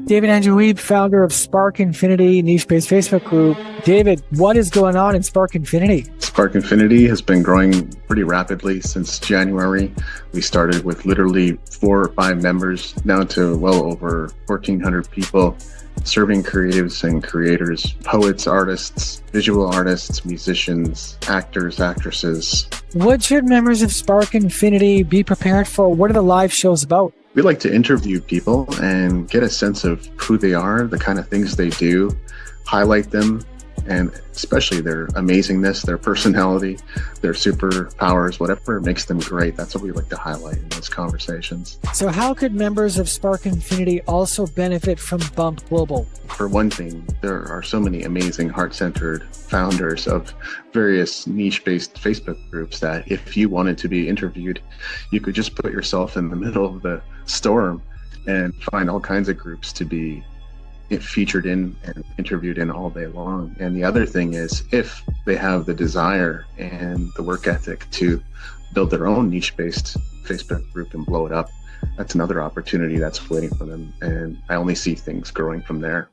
David Andrew Weeb, founder of Spark Infinity niche-based Facebook group. David, what is going on in Spark Infinity? Spark Infinity has been growing pretty rapidly since January. We started with literally 4 or 5 members, now to well over 1,400 people, serving creatives and creators, poets, artists, visual artists, musicians, actors, actresses. What should members of Spark Infinity be prepared for? What are the live shows about? We like to interview people and get a sense of who they are, the kind of things they do, highlight them, and especially their amazingness, their personality, their superpowers, whatever makes them great. That's what we like to highlight in those conversations. So how could members of Spark Infinity also benefit from Bump Global? For one thing, there are so many amazing heart-centered founders of various niche-based Facebook groups that if you wanted to be interviewed, you could just put yourself in the middle of the storm and find all kinds of groups to be featured in and interviewed in all day long. And the other thing is, if they have the desire and the work ethic to build their own niche-based Facebook group and blow it up, that's another opportunity that's waiting for them. And I only see things growing from there.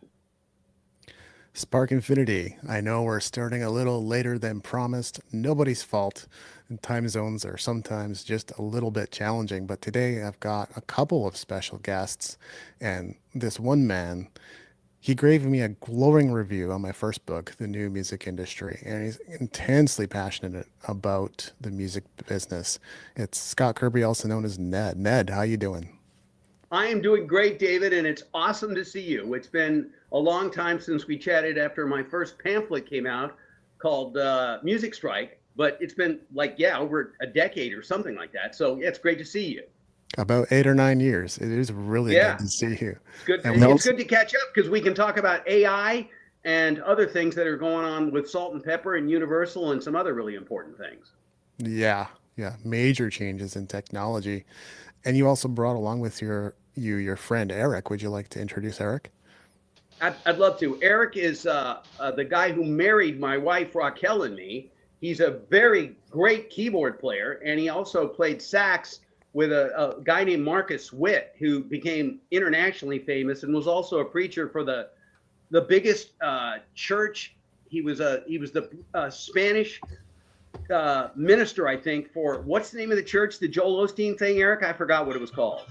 Spark Infinity. I know we're starting a little later than promised. Nobody's fault. And time zones are sometimes just a little bit challenging. But today I've got a couple of special guests. And this one man, he gave me a glowing review on my first book, The New Music Industry, and he's intensely passionate about the music business. It's Scott Kirby, also known as Ned. Ned, how you doing? I am doing great, David, and it's awesome to see you. It's been a long time since we chatted after my first pamphlet came out called Music Strike, but it's been over a decade or something like that. So yeah, it's great to see you. About 8 or 9 years. It is really good to see you. It's good. It's good to catch up because we can talk about AI and other things that are going on with Salt and Pepper and Universal and some other really important things. Yeah, major changes in technology. And you also brought along with your friend Eric. Would you like to introduce Eric? I'd love to. Eric is the guy who married my wife Raquel and me. He's a very great keyboard player, and he also played sax with a guy named Marcus Witt, who became internationally famous and was also a preacher for the biggest church. He was the Spanish minister, I think, for what's the name of the church? The Joel Osteen thing, Eric? I forgot what it was called.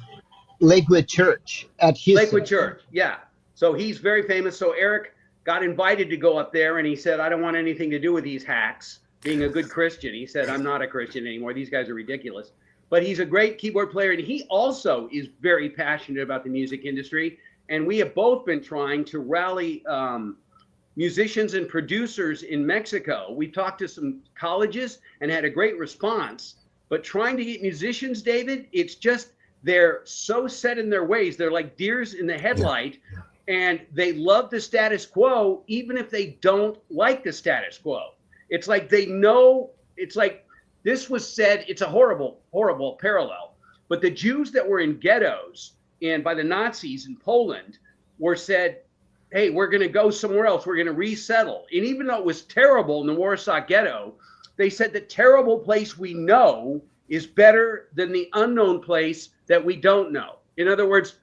Lakewood Church at Houston. Lakewood Church, yeah. So he's very famous. So Eric got invited to go up there, and he said, "I don't want anything to do with these hacks." Being a good Christian, he said, "I'm not a Christian anymore. These guys are ridiculous." But he's a great keyboard player, and he also is very passionate about the music industry. And we have both been trying to rally musicians and producers in Mexico. We talked to some colleges and had a great response. But trying to get musicians, David, it's just they're so set in their ways. They're like deers in the headlight, and they love the status quo, even if they don't like the status quo. It's like they know, it's like, this was said, it's a horrible, horrible parallel. But the Jews that were in ghettos and by the Nazis in Poland were said, hey, we're going to go somewhere else. We're going to resettle. And even though it was terrible in the Warsaw Ghetto, they said the terrible place we know is better than the unknown place that we don't know. In other words,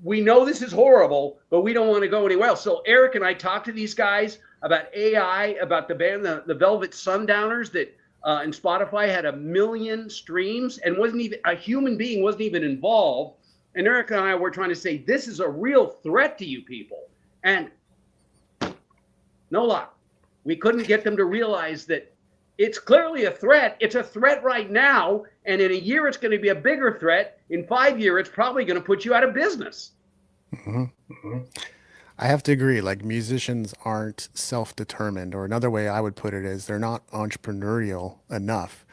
we know this is horrible, but we don't want to go anywhere else. So Eric and I talked to these guys about AI, about the band, the Velvet Sundowners that and Spotify had 1 million streams and wasn't even a human being wasn't even involved. And Eric and I were trying to say, this is a real threat to you people. And no luck. We couldn't get them to realize that it's clearly a threat. It's a threat right now. And in a year, it's going to be a bigger threat. In 5 years, it's probably going to put you out of business. I have to agree, like musicians aren't self-determined, or another way I would put it is they're not entrepreneurial enough.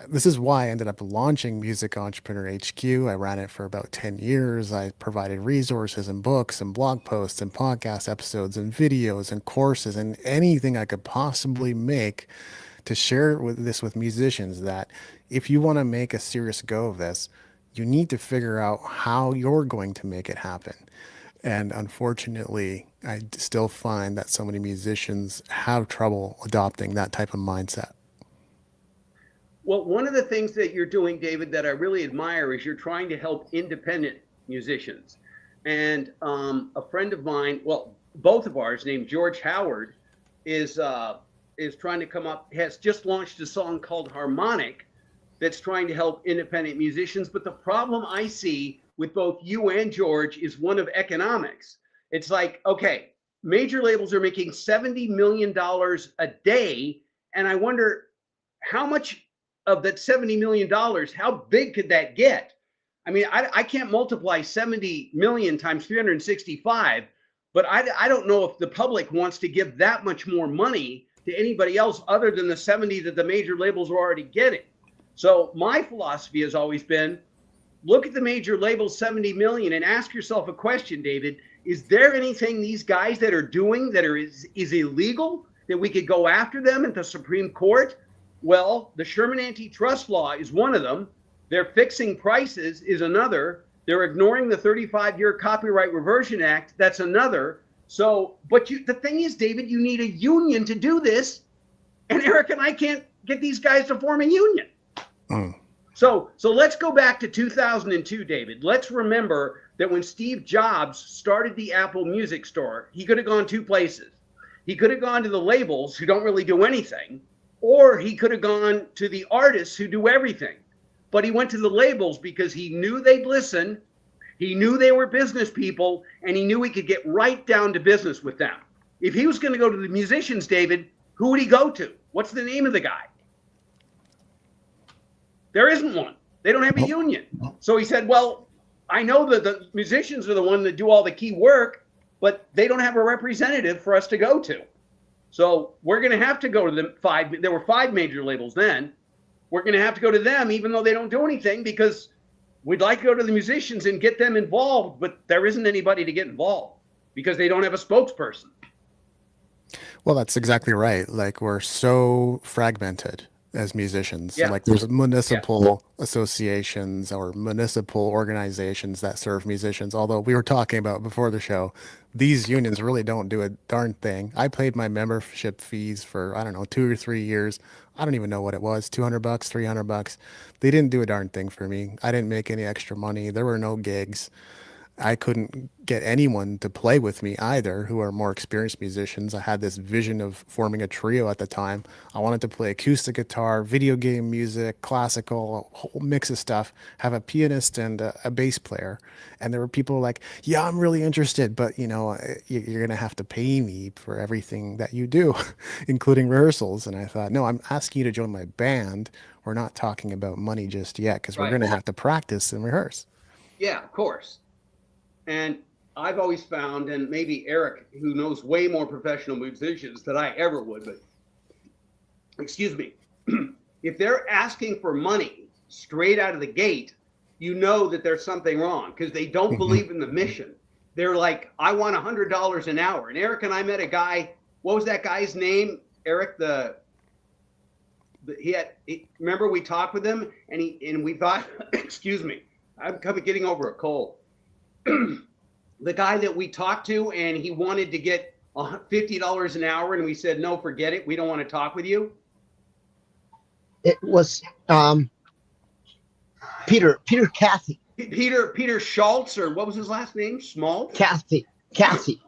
This is why I ended up launching Music Entrepreneur HQ. I ran it for about 10 years. I provided resources and books and blog posts and podcast episodes and videos and courses and anything I could possibly make to share with musicians that if you want to make a serious go of this, you need to figure out how you're going to make it happen. And unfortunately, I still find that so many musicians have trouble adopting that type of mindset. Well, one of the things that you're doing, David, that I really admire is you're trying to help independent musicians. And a friend of mine, well, both of ours, named George Howard, is trying to come up, has just launched a song called Harmonic that's trying to help independent musicians. But the problem I see with both you and George is one of economics. It's like, okay, major labels are making $70 million a day. And I wonder how much of that $70 million, how big could that get? I mean, I can't multiply 70 million times 365, but I don't know if the public wants to give that much more money to anybody else other than the 70 that the major labels are already getting. So my philosophy has always been, look at the major labels 70 million and ask yourself a question, David. Is there anything these guys that are doing that is illegal that we could go after them at the Supreme Court? Well, the Sherman antitrust law is one of them. They're fixing prices is another. They're ignoring the 35-year Copyright Reversion Act. That's another. So, but the thing is, David, you need a union to do this. And Eric and I can't get these guys to form a union. So let's go back to 2002, David. Let's remember that when Steve Jobs started the Apple Music Store, he could have gone two places. He could have gone to the labels who don't really do anything, or he could have gone to the artists who do everything. But he went to the labels because he knew they'd listen, he knew they were business people, and he knew he could get right down to business with them. If he was going to go to the musicians, David, who would he go to? What's the name of the guy? There isn't one. They don't have a union. So he said, well, I know that the musicians are the one that do all the key work, but they don't have a representative for us to go to. So we're going to have to go to the five. There were 5 major labels then. We're going to have to go to them, even though they don't do anything, because we'd like to go to the musicians and get them involved, but there isn't anybody to get involved because they don't have a spokesperson. Well, that's exactly right. Like, we're so fragmented as musicians. Yeah. Like, there's municipal associations or municipal organizations that serve musicians. Although we were talking about before the show, these unions really don't do a darn thing. I paid my membership fees for, I don't know, 2 or 3 years. I don't even know what it was, $200, $300. They didn't do a darn thing for me. I didn't make any extra money. There were no gigs. I couldn't get anyone to play with me either who are more experienced musicians. I had this vision of forming a trio at the time. I wanted to play acoustic guitar, video game music, classical, a whole mix of stuff, have a pianist and a bass player. And there were people like, yeah, I'm really interested, but you're going to have to pay me for everything that you do, including rehearsals. And I thought, no, I'm asking you to join my band. We're not talking about money just yet because we're going to have to practice and rehearse. Yeah, of course. And I've always found, and maybe Eric, who knows way more professional musicians than I ever would, but excuse me, if they're asking for money straight out of the gate, you know that there's something wrong because they don't believe in the mission. They're like, I want $100 an hour. And Eric and I met a guy. What was that guy's name? Eric, remember we talked with him and we thought, excuse me, I'm getting over a cold. The guy that we talked to, and he wanted to get $50 an hour, and we said, no, forget it. We don't want to talk with you. It was Peter Cathy. Peter Schultz, or what was his last name? Schmaltz? Cathy. Cathy.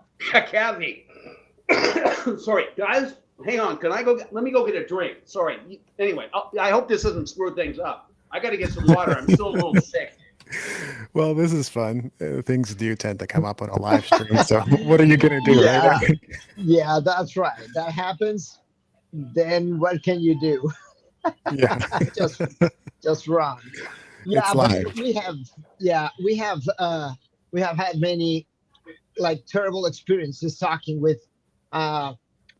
Sorry, guys, hang on. Let me go get a drink. Sorry. Anyway, I hope this doesn't screw things up. I got to get some water. I'm still a little sick. Well, this is fun. Things do tend to come up on a live stream. So what are you going to do? Yeah. Right? Yeah, that's right. That happens. Then what can you do? Yeah. just run. Yeah, It's but live. we have had many like terrible experiences talking with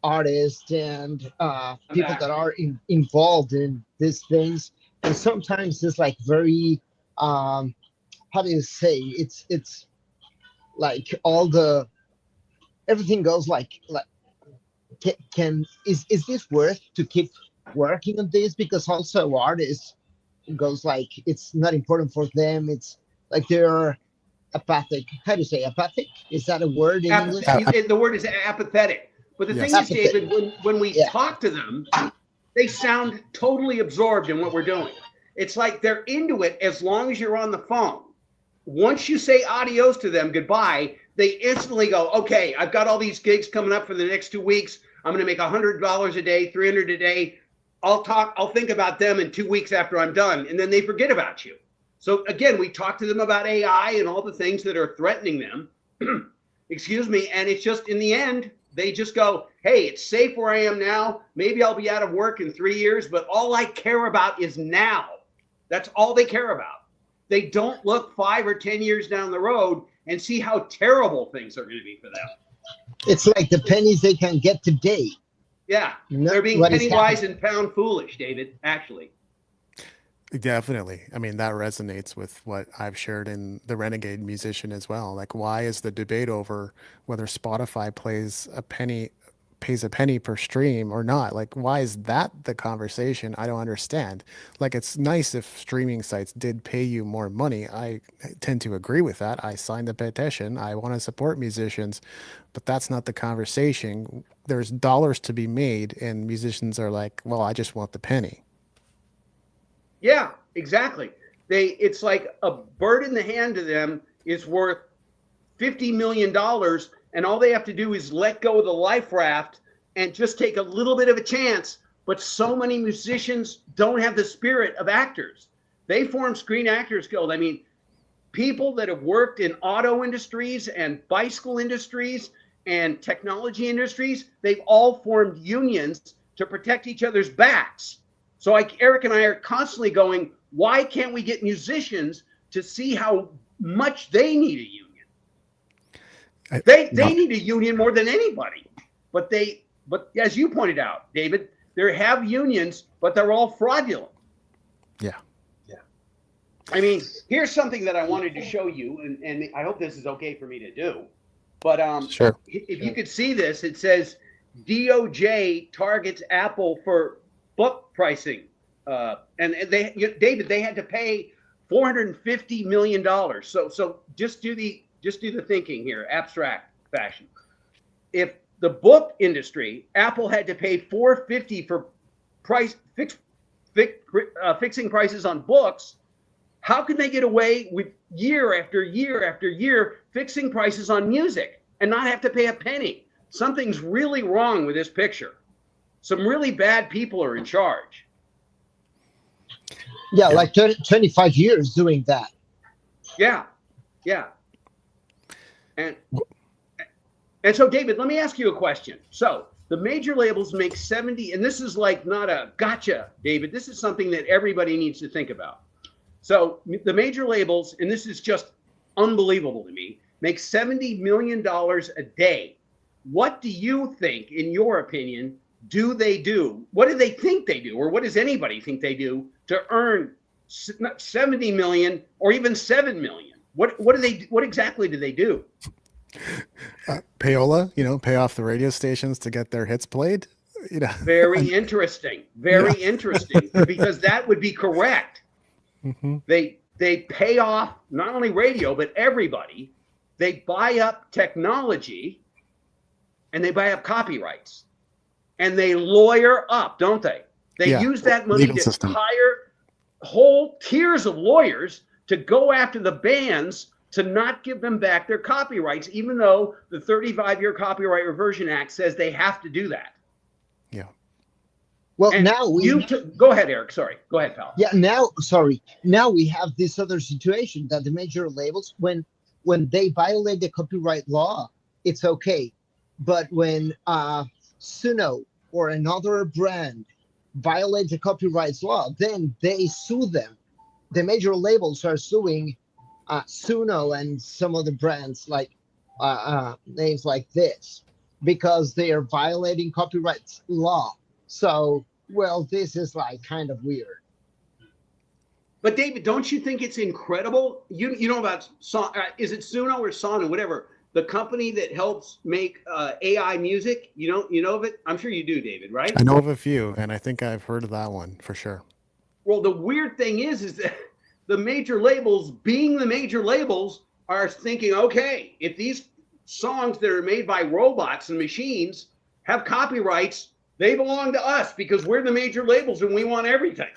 artists and people that are involved in these things. And sometimes it's like very how do you say, it's like everything goes like is this worth to keep working on this? Because also artists goes like it's not important for them. It's like they're apathic. How do you say apathic? Is that a word in English? The word is apathetic. But the thing is, David, when we talk to them, they sound totally absorbed in what we're doing. It's like they're into it as long as you're on the phone. once you say adios to them, goodbye, they instantly go, okay, I've got all these gigs coming up for the next 2 weeks. I'm going to make $100 a day, $300 a day. I'll think about them in 2 weeks after I'm done. And then they forget about you. So again, we talk to them about AI and all the things that are threatening them. Excuse me. And it's just, in the end, they just go, hey, it's safe where I am now. Maybe I'll be out of work in 3 years, but all I care about is now. That's all they care about. They don't look 5 or 10 years down the road and see how terrible things are going to be for them. It's like the pennies they can get today. Yeah, Not they're being what is penny wise happening. and pound foolish, David, actually. Definitely. I mean, that resonates with what I've shared in the Renegade Musician as well. Like, why is the debate over whether Spotify pays a penny per stream or not? Like, why is that the conversation? I don't understand. Like, it's nice if streaming sites did pay you more money. I tend to agree with that. I signed the petition. I want to support musicians, but that's not the conversation. There's dollars to be made, and musicians are like, well, I just want the penny. Yeah, exactly. It's like a bird in the hand to them is worth $50 million, and all they have to do is let go of the life raft and just take a little bit of a chance. But so many musicians don't have the spirit of actors. They form Screen Actors Guild. I mean, people that have worked in auto industries and bicycle industries and technology industries, they've all formed unions to protect each other's backs. So Eric and I are constantly going, why can't we get musicians to see how much they need a union? They need a union more than anybody. But as you pointed out, David, they have unions, but they're all fraudulent. Yeah. I mean, here's something that I wanted to show you, and I hope this is okay for me to do. But Sure. If you could see this, it says DOJ targets Apple for book pricing, and David, they had to pay $450 million. So just do the thinking here, abstract fashion. If the book industry, Apple had to pay $450 for fixing prices on books, how can they get away with year after year after year fixing prices on music and not have to pay a penny? Something's really wrong with this picture. Some really bad people are in charge. Yeah, like 25 years doing that. Yeah. And so, David, let me ask you a question. So the major labels make 70, and this is like not a gotcha, David. This is something that everybody needs to think about. So the major labels, and this is just unbelievable to me, make $70 million a day. What do you think, in your opinion, do they do? What do they think they do? Or what does anybody think they do to earn 70 million or even 7 million? What exactly do they do? Payola, pay off the radio stations to get their hits played. Very interesting. Very interesting, because that would be correct. Mm-hmm. They pay off not only radio, but everybody. They buy up technology and they buy up copyrights. And they lawyer up, don't they? They use that money to hire whole tiers of lawyers to go after the bands to not give them back their copyrights, even though the 35-year Copyright Reversion Act says they have to do that. Yeah. Well, and now go ahead, Eric. Sorry. Go ahead, pal. Yeah. Now we have this other situation that the major labels, when they violate the copyright law, it's okay. But when Suno or another brand violate the copyright law, then they sue them. The major labels are suing Suno and some other brands like names like this because they are violating copyright law. So, well, this is like kind of weird. But David, don't you think it's incredible? You know about is it Suno or Sono, whatever, the company that helps make AI music? You know of it? I'm sure you do, David, right? I know of a few, and I think I've heard of that one for sure. Well, the weird thing is that the major labels, being the major labels, are thinking, okay, if these songs that are made by robots and machines have copyrights, they belong to us because we're the major labels and we want everything.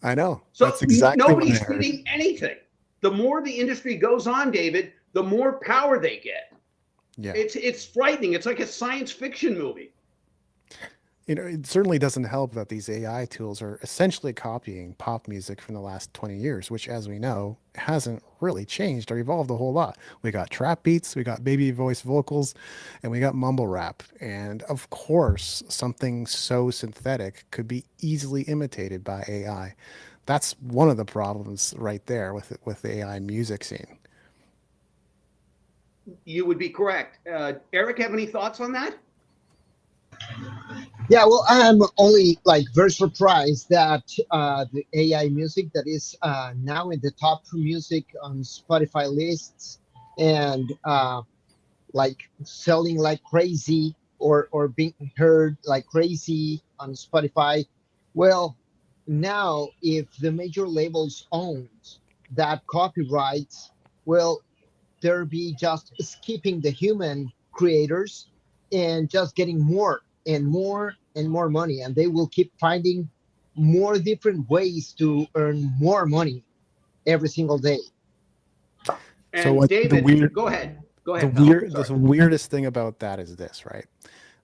I know. So that's exactly nobody's getting anything. the more the industry goes on, David, the more power they get. Yeah. It's frightening. It's like a science fiction movie. It certainly doesn't help that these AI tools are essentially copying pop music from the last 20 years, which, as we know, hasn't really changed or evolved a whole lot. We got trap beats, we got baby voice vocals, and we got mumble rap. And of course, something so synthetic could be easily imitated by AI. That's one of the problems right there with the AI music scene. You would be correct. Eric, have any thoughts on that? Yeah, well, I'm only like very surprised that the AI music that is now in the top music on Spotify lists and like selling like crazy or being heard like crazy on Spotify. Well, now if the major labels owns that copyrights, well, there be just skipping the human creators and just getting more and more and more money, and they will keep finding more different ways to earn more money every single day. And So what David, go ahead. Go ahead. The weirdest thing about that is this, right?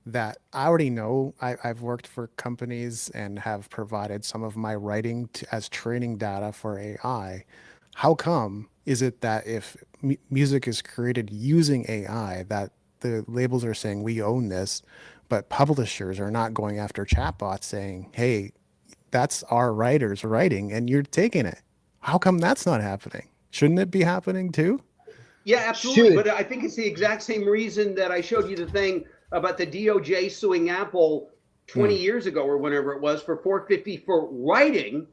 That I already know. I've worked for companies and have provided some of my writing as training data for AI. How come is it that if music is created using AI, that the labels are saying we own this, but publishers are not going after chatbots saying, hey, that's our writers writing and you're taking it? How come that's not happening? Shouldn't it be happening too? Yeah, absolutely. But I think it's the exact same reason that I showed you the thing about the DOJ suing Apple 20 years ago or whenever it was for $450 for writing,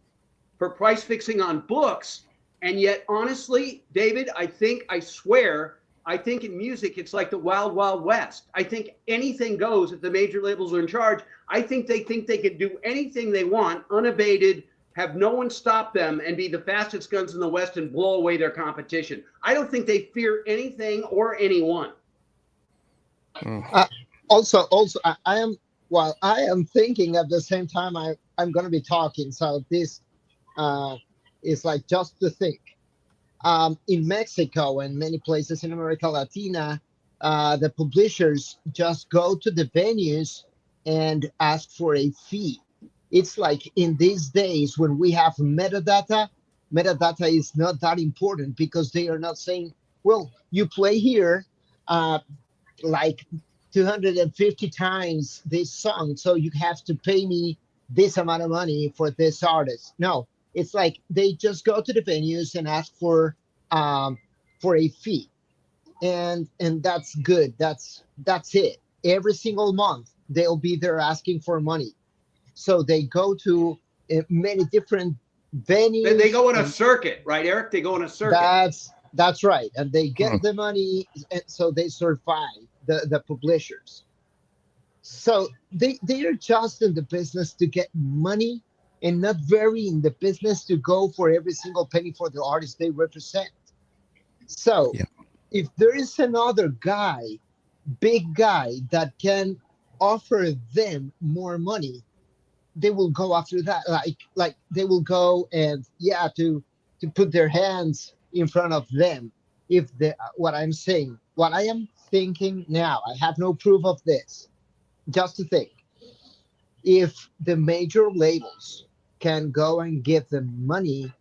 for price fixing on books. And yet, honestly, David, I swear, I think in music, it's like the wild, wild west. I think anything goes if the major labels are in charge. I think they can do anything they want, unabated, have no one stop them, and be the fastest guns in the West and blow away their competition. I don't think they fear anything or anyone. Also, I am thinking at the same time I'm going to be talking. So this is like just to think. In Mexico and many places in America Latina, the publishers just go to the venues and ask for a fee. It's like in these days when we have metadata is not that important because they are not saying, well, you play here like 250 times this song, so you have to pay me this amount of money for this artist. No, it's like they just go to the venues and ask for a fee, and that's good. That's it. Every single month they'll be there asking for money. So they go to many different venues. They go on a circuit, right, Eric? They go on a circuit. That's right, and they get the money, and so they survive the publishers. So they are just in the business to get money and not very in the business to go for every single penny for the artist they represent. So if there is another guy, big guy, that can offer them more money, they will go after that. Like they will go and to put their hands in front of them. If what I am thinking now, I have no proof of this, just to think, if the major labels can go and give them money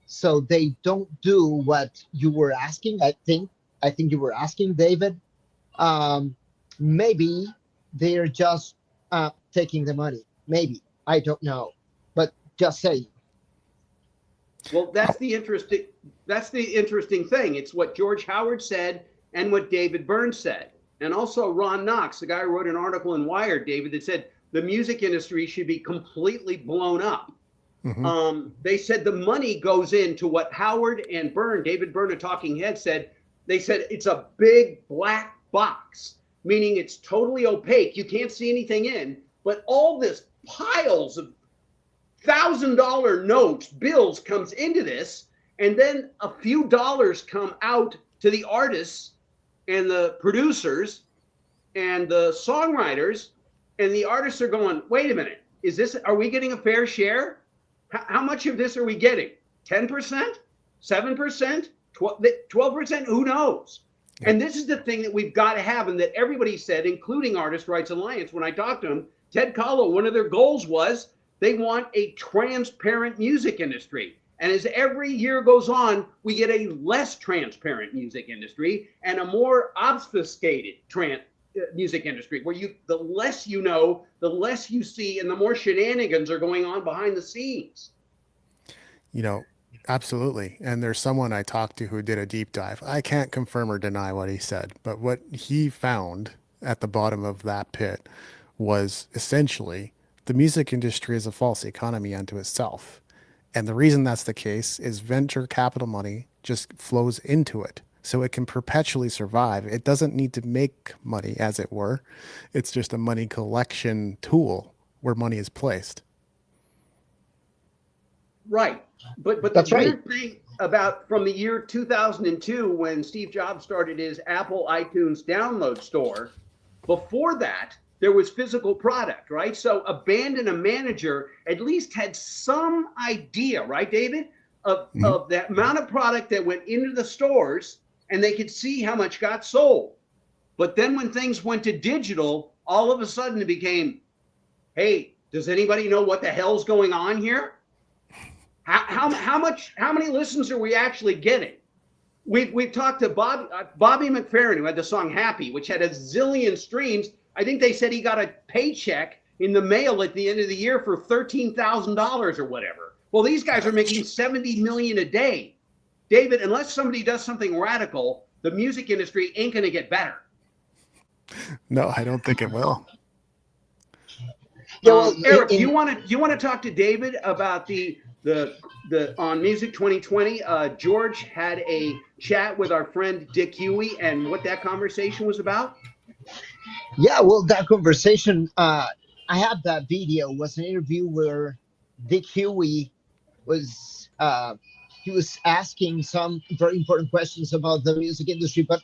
so they don't do what you were asking, I think you were asking, David, maybe they're just taking the money. Maybe, I don't know, but just saying. Well, that's the interesting thing. It's what George Howard said and what David Byrne said. And also Ron Knox, the guy who wrote an article in Wired, David, that said the music industry should be completely blown up. They said the money goes into what Howard and Byrne, David Byrne, a talking head, said. They said it's a big black box, meaning it's totally opaque. You can't see anything in, but all this piles of $1,000 notes, bills comes into this, and then a few dollars come out to the artists and the producers and the songwriters, and the artists are going, wait a minute, are we getting a fair share? How much of this are we getting? 10%? 7%, 12%, who knows? And this is the thing that we've got to have, and that everybody said, including Artist Rights Alliance, when I talked to them, Ted Kahlo, one of their goals was they want a transparent music industry. And as every year goes on, we get a less transparent music industry and a more obfuscated music industry, where the less you know, the less you see, and the more shenanigans are going on behind the scenes. You know, absolutely. And there's someone I talked to who did a deep dive. I can't confirm or deny what he said, but what he found at the bottom of that pit was essentially the music industry is a false economy unto itself. And the reason that's the case is venture capital money just flows into it. So it can perpetually survive. It doesn't need to make money, as it were. It's just a money collection tool where money is placed. Right. But That's the right. weird thing about from the year 2002, when Steve Jobs started his Apple iTunes download store, before that, there was physical product, right? So a band and a manager at least had some idea, right, David, of the amount of product that went into the stores, and they could see how much got sold. But then when things went to digital, all of a sudden it became, hey, does anybody know what the hell's going on here? How many listens are we actually getting? We've talked to Bobby McFerrin, who had the song Happy, which had a zillion streams. I think they said he got a paycheck in the mail at the end of the year for $13,000 or whatever. Well, these guys are making 70 million a day. David, unless somebody does something radical, the music industry ain't going to get better. No, I don't think it will. Yeah, well, Eric, you want to talk to David about the on Music 2020? George had a chat with our friend Dick Huey, and what that conversation was about. Yeah, well, that conversation, I have that video, was an interview where Dick Huey was he was asking some very important questions about the music industry. But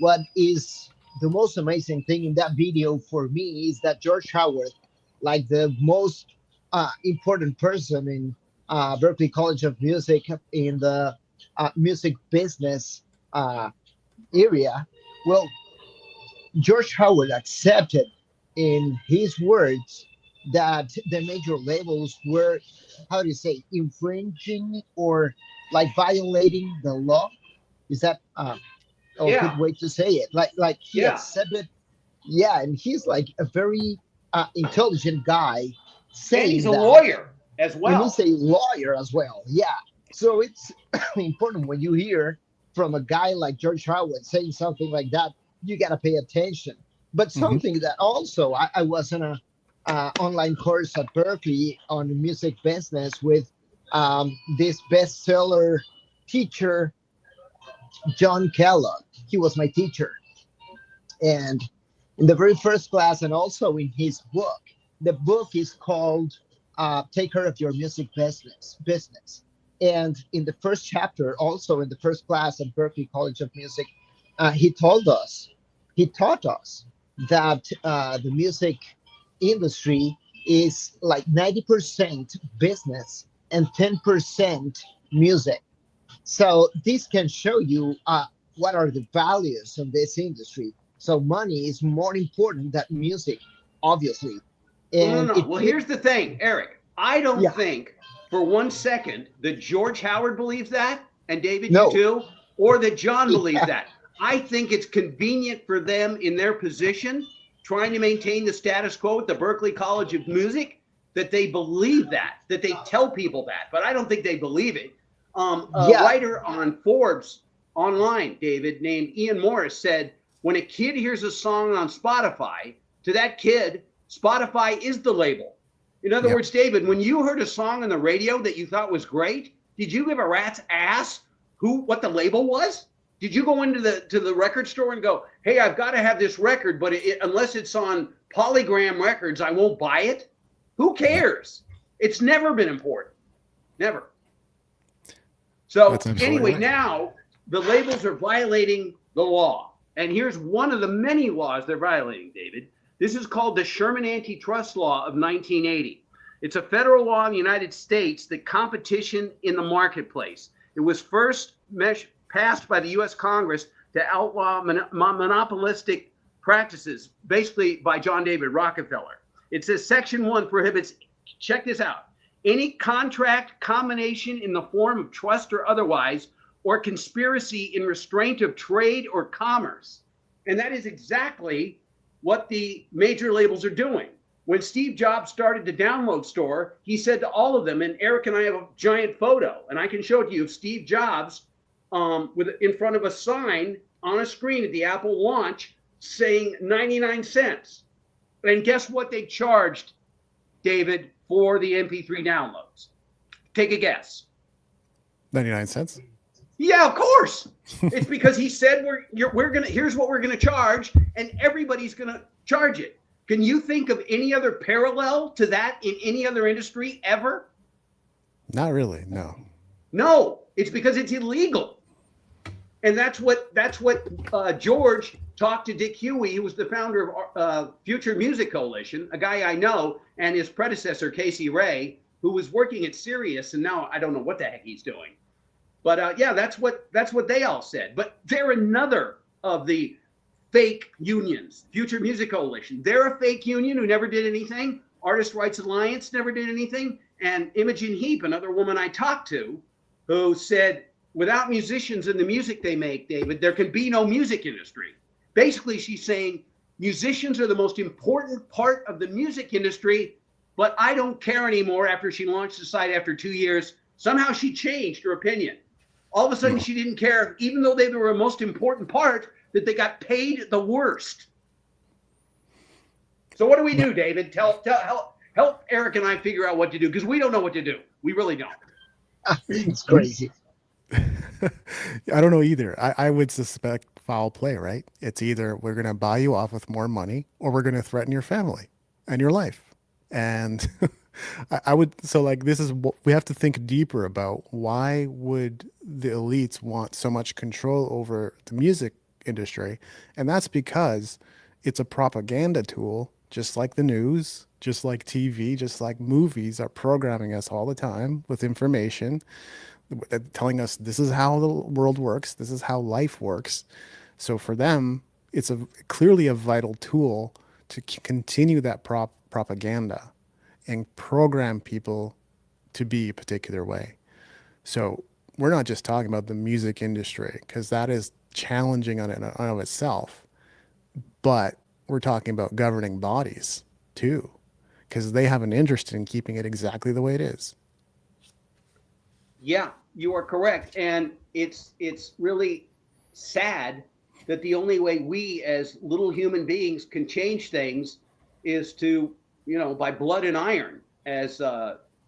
what is the most amazing thing in that video for me is that George Howard, like the most important person in Berklee College of Music in the music business area, well, George Howard accepted in his words that the major labels were, how do you say, infringing or like violating the law. Is that a good way to say it? Like he accepted, and he's like a very intelligent guy saying and he's a that. lawyer as well. And he's a lawyer as well, yeah. So it's important when you hear from a guy like George Howard saying something like that, you got to pay attention. But something that also, I was in a online course at Berklee on music business with this bestseller teacher, John Kellogg. He was my teacher. And in the very first class, and also in his book, the book is called Take Care of Your Music Business. And in the first chapter, also in the first class at Berklee College of Music, he taught us that the music industry is like 90% business and 10% music. So this can show you what are the values of this industry. So money is more important than music, obviously. And No. Well, here's the thing, Eric. I don't think for 1 second that George Howard believes that, and David, you too, or that John believes that. I think it's convenient for them in their position, trying to maintain the status quo at the Berklee College of Music, that they believe that they tell people that, but I don't think they believe it. A writer on Forbes online, David, named Ian Morris said, when a kid hears a song on Spotify, to that kid, Spotify is the label. In other words, David, when you heard a song on the radio that you thought was great, did you give a rat's ass what the label was? Did you go into the record store and go, hey, I've got to have this record, but unless it's on Polygram Records, I won't buy it? Who cares? It's never been important. Never. So anyway, now the labels are violating the law. And here's one of the many laws they're violating, David. This is called the Sherman Antitrust Law of 1980. It's a federal law in the United States that competition in the marketplace It was first passed by the U.S. Congress to outlaw monopolistic practices, basically by John David Rockefeller. It says Section 1 prohibits, check this out, any contract, combination in the form of trust or otherwise, or conspiracy in restraint of trade or commerce. And that is exactly what the major labels are doing. When Steve Jobs started the Download Store, he said to all of them, and Eric and I have a giant photo, and I can show it to you, of Steve Jobs in front of a sign on a screen at the Apple launch saying 99 cents. And guess what they charged, David, for the MP3 downloads? Take a guess. 99 cents? Yeah, of course. It's because he said here's what we're gonna charge, and everybody's gonna charge it. Can you think of any other parallel to that in any other industry ever? Not really, no. No, it's because it's illegal. And that's what George talked to Dick Huey, who was the founder of Future Music Coalition, a guy I know, and his predecessor, Casey Ray, who was working at Sirius, and now I don't know what the heck he's doing. But yeah, that's what they all said. But they're another of the fake unions. Future Music Coalition, they're a fake union who never did anything. Artist Rights Alliance never did anything. And Imogen Heap, another woman I talked to, who said, without musicians and the music they make, David, there can be no music industry. Basically, she's saying musicians are the most important part of the music industry, but I don't care anymore. After she launched the site after 2 years, somehow she changed her opinion. All of a sudden, she didn't care, even though they were a most important part, that they got paid the worst. So what do we do, David? Help Eric and I figure out what to do, because we don't know what to do. We really don't. It's crazy. I don't know either. I would suspect foul play, right? It's either we're going to buy you off with more money, or we're going to threaten your family and your life. And I would, so like, this is what we have to think deeper about. Why would the elites want so much control over the music industry? And that's because it's a propaganda tool, just like the news, just like TV, just like movies are programming us all the time with information, telling us this is how the world works, this is how life works. So for them, it's clearly a vital tool to continue that propaganda and program people to be a particular way. So we're not just talking about the music industry, because that is challenging on of itself, but we're talking about governing bodies too, because they have an interest in keeping it exactly the way it is. Yeah, you are correct. And it's really sad that the only way we as little human beings can change things is to, by blood and iron, as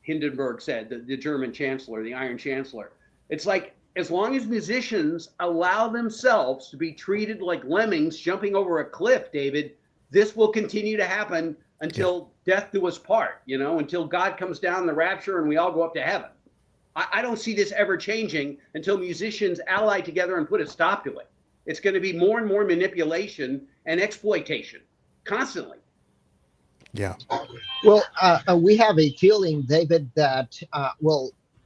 Hindenburg said, the German chancellor, the Iron Chancellor. It's like, as long as musicians allow themselves to be treated like lemmings jumping over a cliff, David, this will continue to happen until death do us part, until God comes down in the rapture and we all go up to heaven. I don't see this ever changing until musicians ally together and put a stop to it. It's going to be more and more manipulation and exploitation constantly. Yeah. Well, we have a feeling, David, that,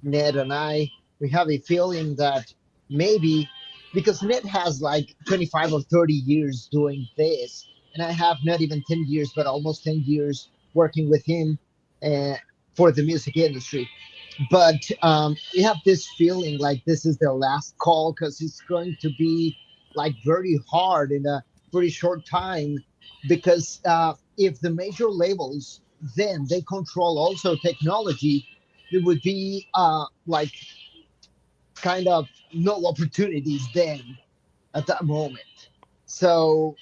Ned and I, we have a feeling that maybe, because Ned has like 25 or 30 years doing this, and I have not even 10 years, but almost 10 years working with him for the music industry. But we have this feeling like this is the last call, because it's going to be like very hard in a pretty short time, because if the major labels, then they control also technology, there would be like kind of no opportunities then at that moment. So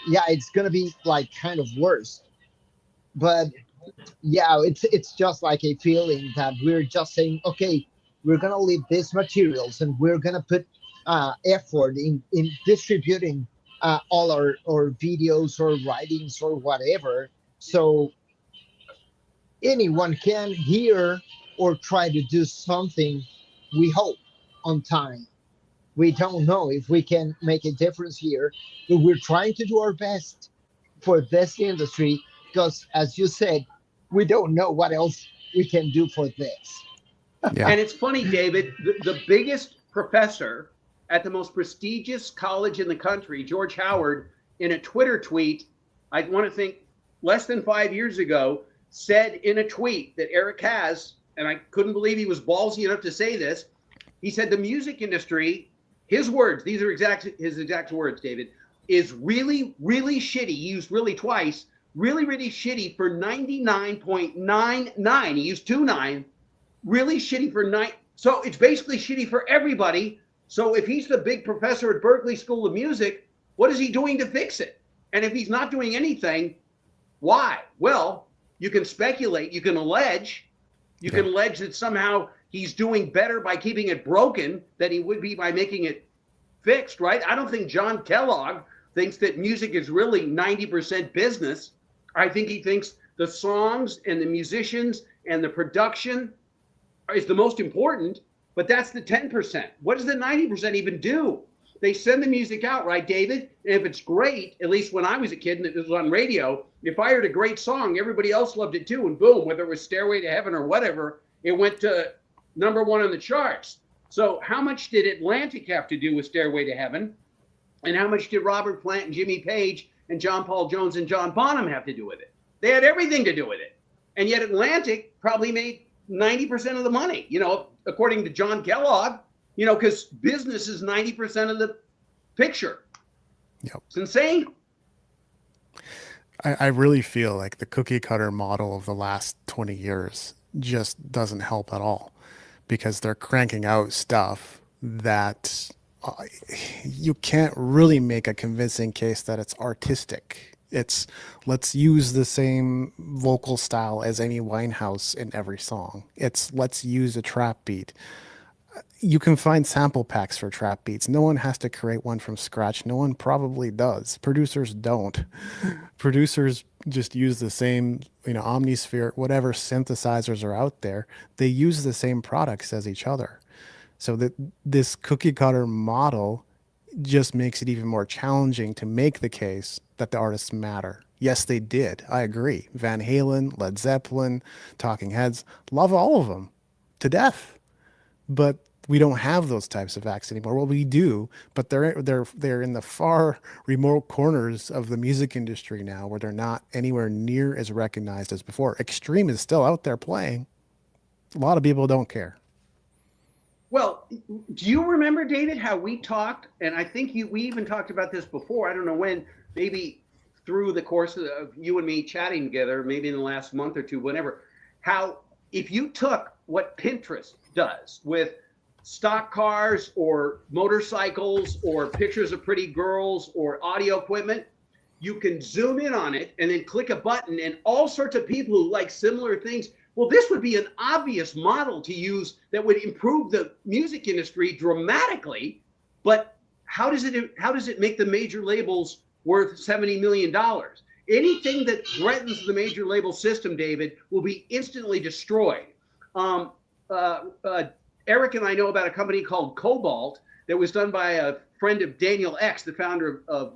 yeah, it's going to be like kind of worse. But yeah, it's just like a feeling that we're just saying, okay, we're going to leave these materials and we're going to put effort in distributing all our videos or writings or whatever, so anyone can hear or try to do something, we hope, on time. We don't know if we can make a difference here, but we're trying to do our best for this industry, because as you said, we don't know what else we can do for this. Yeah. And it's funny, David, the biggest professor at the most prestigious college in the country, George Howard, in a Twitter tweet, I want to think less than 5 years ago, said in a tweet that Eric has, and I couldn't believe he was ballsy enough to say this. He said the music industry, his words, these are his exact words, David, is really, really shitty. He used really twice, really, really shitty for 99.99. He used 29, really shitty for 9. So it's basically shitty for everybody. So if he's the big professor at Berklee School of Music, what is he doing to fix it? And if he's not doing anything, why? Well, you can speculate, you can allege, that somehow he's doing better by keeping it broken than he would be by making it fixed, right? I don't think John Kellogg thinks that music is really 90% business. I think he thinks the songs and the musicians and the production is the most important, but that's the 10%. What does the 90% even do? They send the music out, right, David? And if it's great, at least when I was a kid and it was on radio, if I heard a great song, everybody else loved it too. And boom, whether it was Stairway to Heaven or whatever, it went to #1 on the charts. So how much did Atlantic have to do with Stairway to Heaven? And how much did Robert Plant and Jimmy Page and John Paul Jones and John Bonham have to do with it? They had everything to do with it. And yet Atlantic probably made 90% of the money, according to John Kellogg, because business is 90% of the picture. Yep. It's insane. I really feel like the cookie cutter model of the last 20 years just doesn't help at all, because they're cranking out stuff that you can't really make a convincing case that it's artistic. It's let's use the same vocal style as Amy Winehouse in every song. It's let's use a trap beat. You can find sample packs for trap beats. No one has to create one from scratch. No one probably does. Producers don't. Producers just use the same, Omnisphere, whatever synthesizers are out there. They use the same products as each other. So that this cookie cutter model just makes it even more challenging to make the case that the artists matter. Yes, they did. I agree. Van Halen, Led Zeppelin, Talking Heads, love all of them to death. But we don't have those types of acts anymore. Well, we do, but they're in the far remote corners of the music industry now, where they're not anywhere near as recognized as before. Extreme is still out there playing. A lot of people don't care. Well, do you remember, David, how we talked? And I think we even talked about this before. I don't know when, maybe through the course of you and me chatting together, maybe in the last month or two, whatever, how if you took what Pinterest does with stock cars or motorcycles or pictures of pretty girls or audio equipment, you can zoom in on it and then click a button, and all sorts of people who like similar things. Well, this would be an obvious model to use that would improve the music industry dramatically. But how does it make the major labels worth $70 million? Anything that threatens the major label system, David, will be instantly destroyed. Eric and I know about a company called Cobalt that was done by a friend of Daniel X, the founder of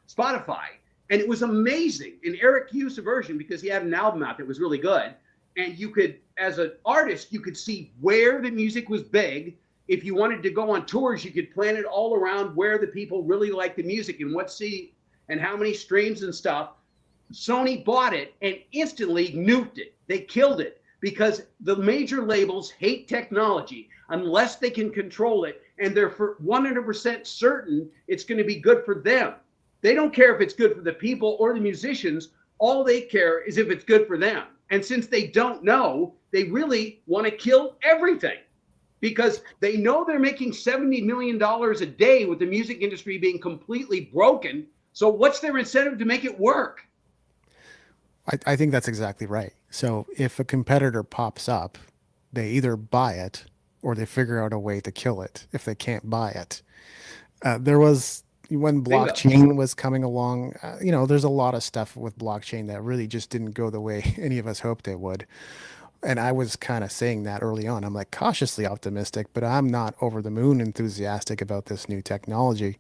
Spotify. And it was amazing. And Eric used a version because he had an album out that was really good. And you could, as an artist, you could see where the music was big. If you wanted to go on tours, you could plan it all around where the people really like the music and what city and how many streams and stuff. Sony bought it and instantly nuked it. They killed it because the major labels hate technology unless they can control it. And they're for 100% certain it's going to be good for them. They don't care if it's good for the people or the musicians. All they care is if it's good for them. And since they don't know, they really want to kill everything because they know they're making $70 million a day with the music industry being completely broken. So what's their incentive to make it work? I think that's exactly right. So if a competitor pops up, they either buy it or they figure out a way to kill it if they can't buy it. There was, when blockchain was coming along, there's a lot of stuff with blockchain that really just didn't go the way any of us hoped it would. And I was kind of saying that early on. I'm like cautiously optimistic, but I'm not over the moon enthusiastic about this new technology.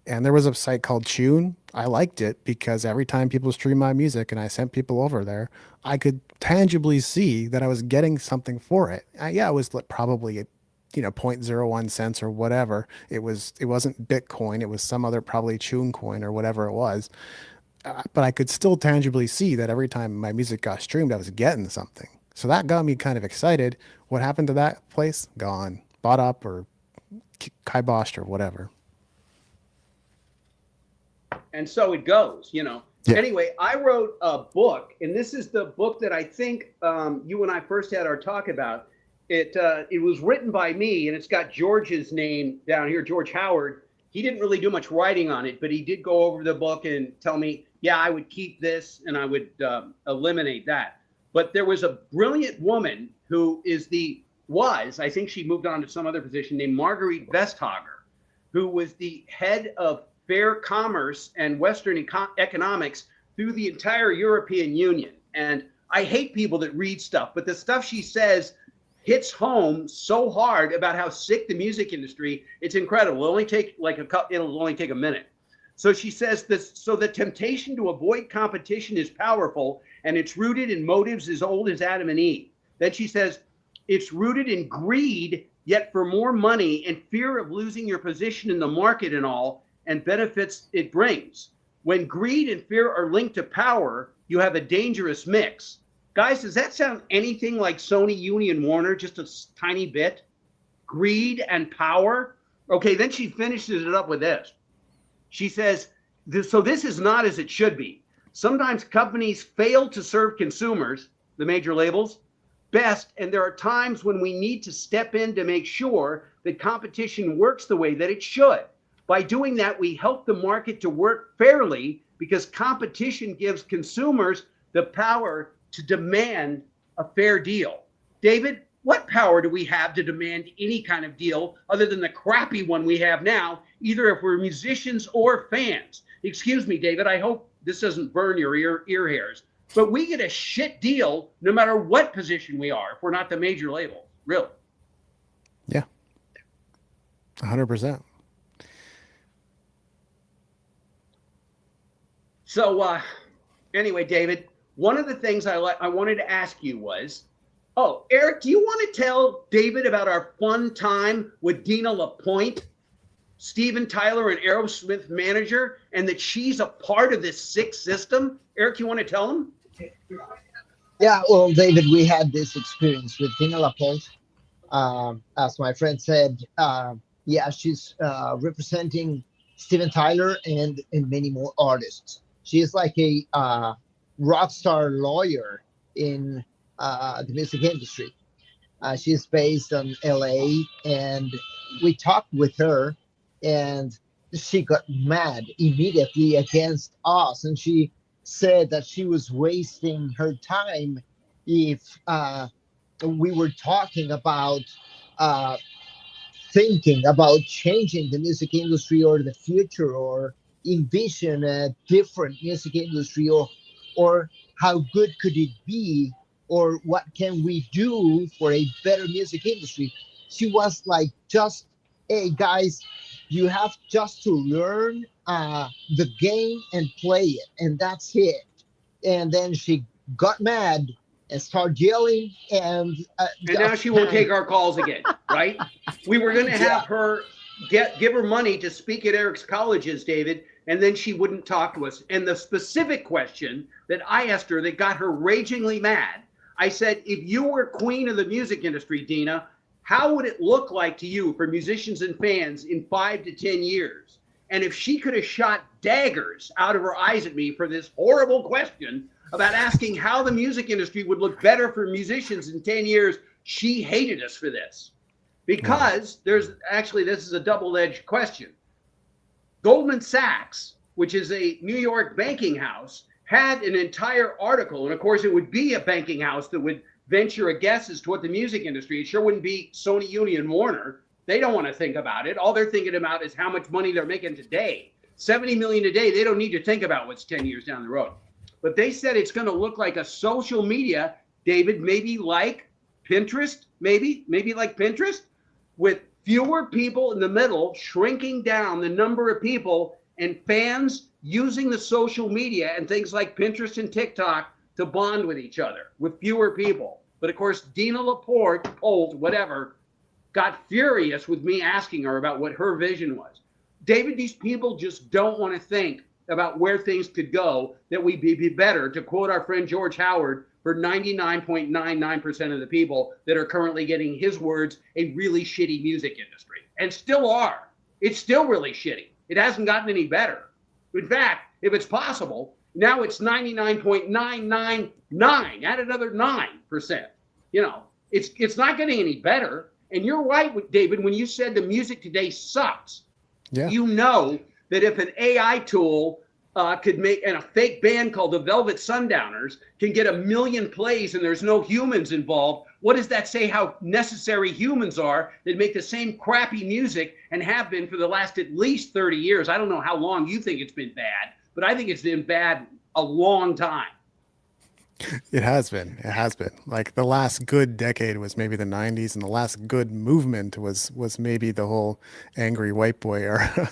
And there was a site called Tune. I liked it because every time people stream my music and I sent people over there, I could tangibly see that I was getting something for it. Yeah, it was probably, you know, 0.01 cents or whatever. It wasn't Bitcoin. It was some other probably Tune coin or whatever it was. But I could still tangibly see that every time my music got streamed, I was getting something. So that got me kind of excited. What happened to that place? Gone, bought up or kiboshed or whatever. And so it goes, you know. Yeah. Anyway, I wrote a book, and this is the book that I think you and I first had our talk about. It was written by me, and it's got George's name down here, George Howard. He didn't really do much writing on it, but he did go over the book and tell me, yeah, I would keep this and I would eliminate that. But there was a brilliant woman who I think she moved on to some other position, named Marguerite Vestager, who was the head of fair commerce and Western economics through the entire European Union. And I hate people that read stuff, but the stuff she says hits home so hard about how sick the music industry. It's incredible. It'll only take a minute. So she says this, so the temptation to avoid competition is powerful, and it's rooted in motives as old as Adam and Eve. Then she says, it's rooted in greed, yet for more money and fear of losing your position in the market and all, and benefits it brings. When greed and fear are linked to power, you have a dangerous mix. Guys, does that sound anything like Sony, Uni, and Warner, just a tiny bit? Greed and power? Okay, then she finishes it up with this. She says, so this is not as it should be. Sometimes companies fail to serve consumers, the major labels, best, and there are times when we need to step in to make sure that competition works the way that it should. By doing that, we help the market to work fairly because competition gives consumers the power to demand a fair deal. David, what power do we have to demand any kind of deal other than the crappy one we have now, either if we're musicians or fans? Excuse me, David, I hope this doesn't burn your ear hairs, but we get a shit deal no matter what position we are if we're not the major label, really. Yeah, 100%. So anyway, David, one of the things I wanted to ask you was, Eric, do you want to tell David about our fun time with Dina LaPointe, Steven Tyler and Aerosmith manager, and that she's a part of this sick system? Eric, you want to tell him? Yeah, well, David, we had this experience with Dina LaPointe. As my friend said, yeah, she's representing Steven Tyler and many more artists. She is like a rock star lawyer in the music industry. She's based in LA, and we talked with her, and she got mad immediately against us, and she said that she was wasting her time if we were talking about thinking about changing the music industry or the future, or envision a different music industry, or how good could it be, or what can we do for a better music industry. She was like, just, hey guys, you have just to learn the game and play it, and that's it. And then she got mad and started yelling, and now she won't take our calls again, right? We were going to have her give her money to speak at Eric's colleges, David, and then she wouldn't talk to us. And the specific question that I asked her that got her ragingly mad, I said, if you were queen of the music industry, Dina, how would it look like to you for musicians and fans in 5 to 10 years? And if she could have shot daggers out of her eyes at me for this horrible question about asking how the music industry would look better for musicians in 10 years, she hated us for this. Because this is a double-edged question. Goldman Sachs, which is a New York banking house, had an entire article, and of course it would be a banking house that would venture a guess as to what the music industry, it sure wouldn't be Sony, Uni, and Warner. They don't want to think about it. All they're thinking about is how much money they're making today. 70 million a day, they don't need to think about what's 10 years down the road. But they said it's going to look like a social media, David, maybe like Pinterest, maybe like Pinterest, with fewer people in the middle, shrinking down the number of people and fans using the social media and things like Pinterest and TikTok to bond with each other with fewer people. But of course, Dina Laporte, old, whatever, got furious with me asking her about what her vision was. David, these people just don't want to think about where things could go, that we'd be better, to quote our friend George Howard, for 99.99% of the people that are currently getting, his words, a really shitty music industry, and still are. It's still really shitty. It hasn't gotten any better. In fact, if it's possible, now it's 99.999. Add another 9%. You know, it's not getting any better. And you're right, David, when you said the music today sucks. Yeah. You know that if an AI tool could make, and a fake band called the Velvet Sundowners can get 1 million plays and there's no humans involved, what does that say how necessary humans are that make the same crappy music and have been for the last at least 30 years? I don't know how long you think it's been bad, but I think it's been bad a long time. It has been. It has been. Like the last good decade was maybe the 90s, and the last good movement was maybe the whole angry white boy era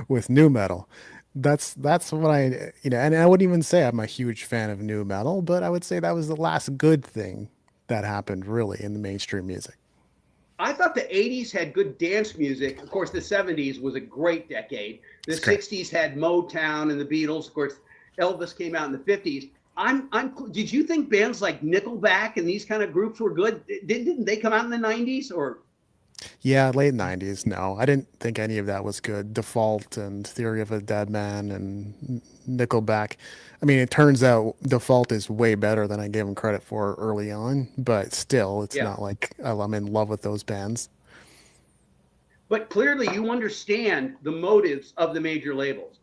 with new metal. That's what I, and I wouldn't even say I'm a huge fan of new metal, but I would say that was the last good thing that happened really in the mainstream music. I thought the 80s had good dance music. Of course, the 70s was a great decade. The It's great. 60s had Motown and the Beatles. Of course, Elvis came out in the 50s. Did you think bands like Nickelback and these kind of groups were good? Didn't they come out in the 90s or? Yeah, late 90s. No, I didn't think any of that was good. Default and Theory of a Dead Man and Nickelback. I mean, it turns out Default is way better than I gave them credit for early on, but still, it's not like I'm in love with those bands. But clearly you understand the motives of the major labels.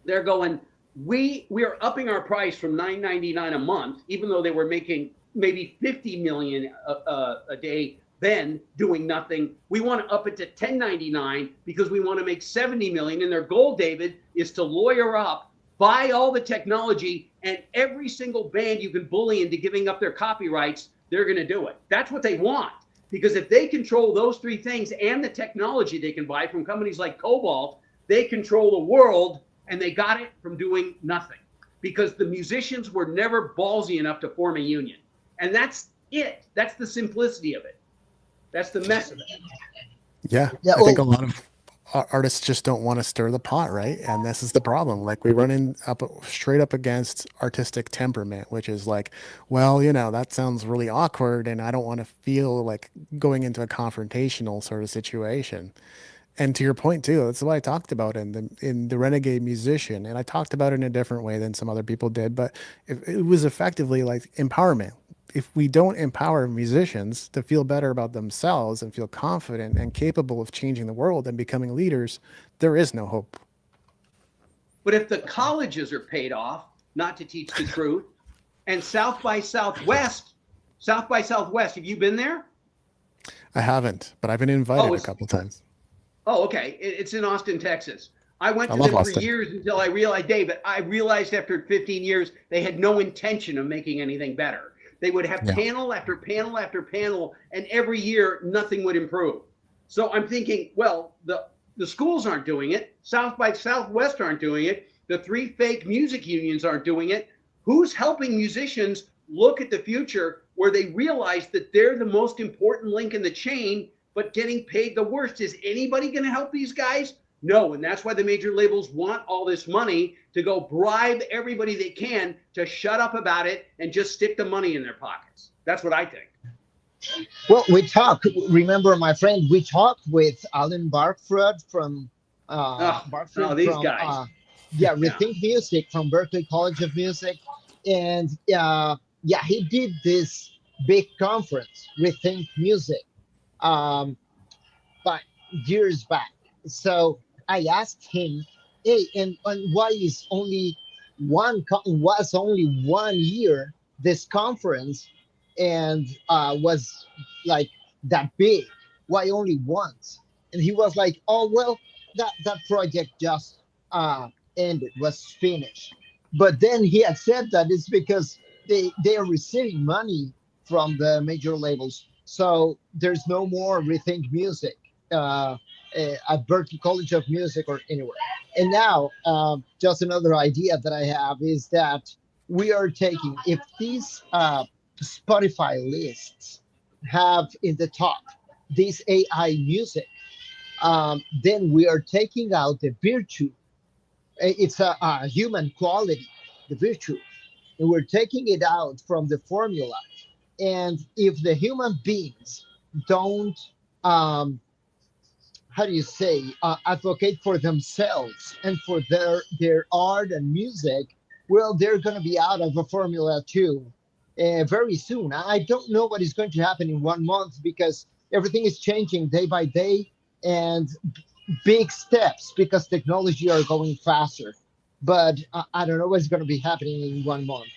They're going, we are upping our price from $9.99 a month, even though they were making maybe 50 million a day then doing nothing. We want to up it to $10.99 because we want to make 70 million. And their goal, David, is to lawyer up, buy all the technology, and every single band you can bully into giving up their copyrights, they're going to do it. That's what they want. Because if they control those three things and the technology they can buy from companies like Cobalt, they control the world. And they got it from doing nothing, because the musicians were never ballsy enough to form a union. And that's it. That's the simplicity of it. That's the mess of it. Yeah, I think a lot of artists just don't want to stir the pot, right? And this is the problem. Like we run straight up against artistic temperament, which is like, well, that sounds really awkward, and I don't want to feel like going into a confrontational sort of situation. And to your point too, that's what I talked about in the Renegade Musician, and I talked about it in a different way than some other people did, but it was effectively like empowerment. If we don't empower musicians to feel better about themselves and feel confident and capable of changing the world and becoming leaders, there is no hope. But if the colleges are paid off not to teach the truth, and South by Southwest, have you been there? I haven't, but I've been invited a couple times. Oh, okay. It's in Austin, Texas. I went to love them Austin. for years until I realized, David, after 15 years, they had no intention of making anything better. They would have panel after panel after panel, and every year nothing would improve. So I'm thinking, well, the schools aren't doing it. South by Southwest aren't doing it. The three fake music unions aren't doing it. Who's helping musicians look at the future where they realize that they're the most important link in the chain, but getting paid the worst? Is anybody going to help these guys? No. And that's why the major labels want all this money to go bribe everybody they can to shut up about it and just stick the money in their pockets. That's what I think. Well, remember, my friend, we talked with Alan Barkford from these guys. Rethink Music from Berklee College of Music. And he did this big conference, Rethink Music, but years back. So I asked him, hey, and why is was only 1 year this conference and was like that big? Why only once? And he was like, oh, well, that project just ended, was finished. But then he had said that it's because they are receiving money from the major labels. So there's no more Rethink Music. at Berklee College of Music or anywhere. And now, just another idea that I have is that we are taking, if these Spotify lists have in the top this AI music, then we are taking out the virtue. It's a human quality, the virtue, and we're taking it out from the formula. And if the human beings don't, um, how do you say, advocate for themselves and for their art and music, well, they're going to be out of a formula too, very soon. I don't know what is going to happen in 1 month because everything is changing day by day, and big steps because technology are going faster. But I don't know what's going to be happening in 1 month.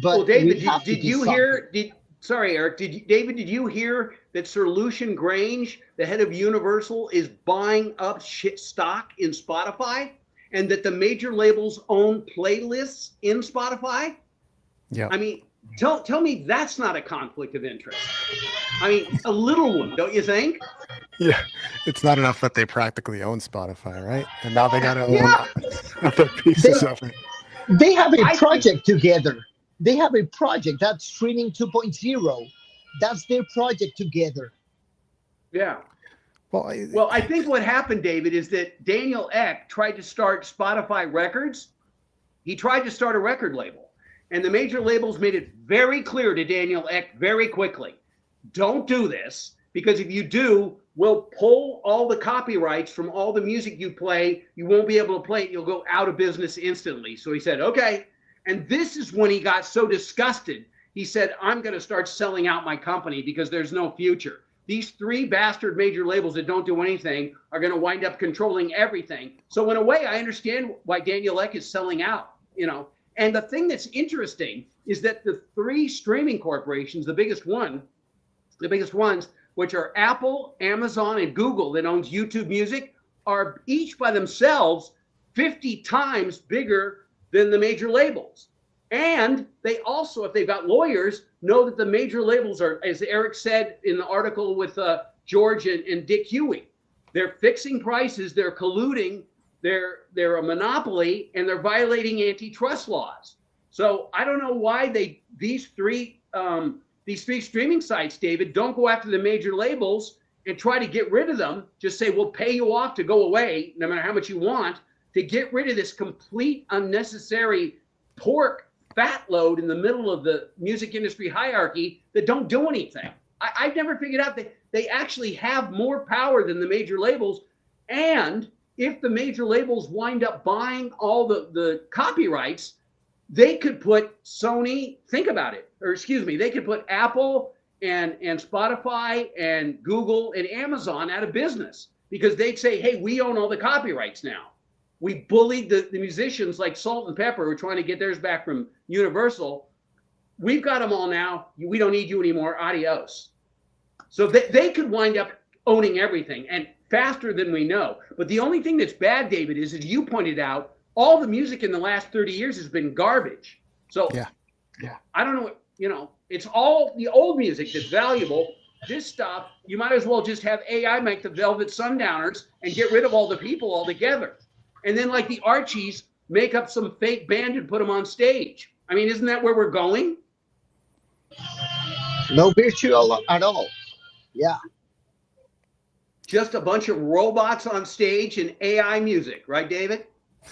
But Well, David, we have to did do you something. hear? Sorry, Eric. David? Did you hear that Sir Lucian Grange, the head of Universal, is buying up stock in Spotify, and that the major labels own playlists in Spotify? Yeah. I mean, tell me that's not a conflict of interest. I mean, a little one, don't you think? Yeah. It's not enough that they practically own Spotify, right? And now they got to own Yeah. other pieces of it. They have a I think- project together. They have a project that's streaming 2.0. That's their project together. Yeah. Well, Well, I think what happened, David, is that Daniel Ek tried to start Spotify Records. He tried to start a record label, and the major labels made it very clear to Daniel Ek very quickly, don't do this, because if you do, we'll pull all the copyrights from all the music you play. You won't be able to play it. You'll go out of business instantly. So he said, okay. And this is when he got so disgusted. He said, I'm going to start selling out my company because there's no future. These three bastard major labels that don't do anything are going to wind up controlling everything. So in a way, I understand why Daniel Ek is selling out, you know. And the thing that's interesting is that the three streaming corporations, the biggest ones, which are Apple, Amazon, and Google that owns YouTube Music, are each by themselves 50 times bigger than the major labels. And they also, if they've got lawyers, know that the major labels are, as Eric said in the article with George and Dick Huey, they're fixing prices, they're colluding, they're a monopoly, and they're violating antitrust laws. So I don't know why these three streaming sites, David, don't go after the major labels and try to get rid of them. Just say, we'll pay you off to go away, no matter how much you want, to get rid of this complete unnecessary pork fat load in the middle of the music industry hierarchy that don't do anything. I've never figured out that they actually have more power than the major labels. And if the major labels wind up buying all the copyrights, they could put Sony, think about it, or excuse me, they could put Apple and Spotify and Google and Amazon out of business because they'd say, hey, we own all the copyrights now. We bullied the musicians like Salt and Pepper who are trying to get theirs back from Universal. We've got them all now. We don't need you anymore. Adios. So they could wind up owning everything and faster than we know. But the only thing that's bad, David, is as you pointed out, all the music in the last 30 years has been garbage. So Yeah. I don't know, it's all the old music that's valuable. This stuff, you might as well just have AI make the Velvet Sundowners and get rid of all the people altogether. And then like the Archies, make up some fake band and put them on stage. I mean, isn't that where we're going? No virtue at all. Yeah. Just a bunch of robots on stage and AI music, right, David?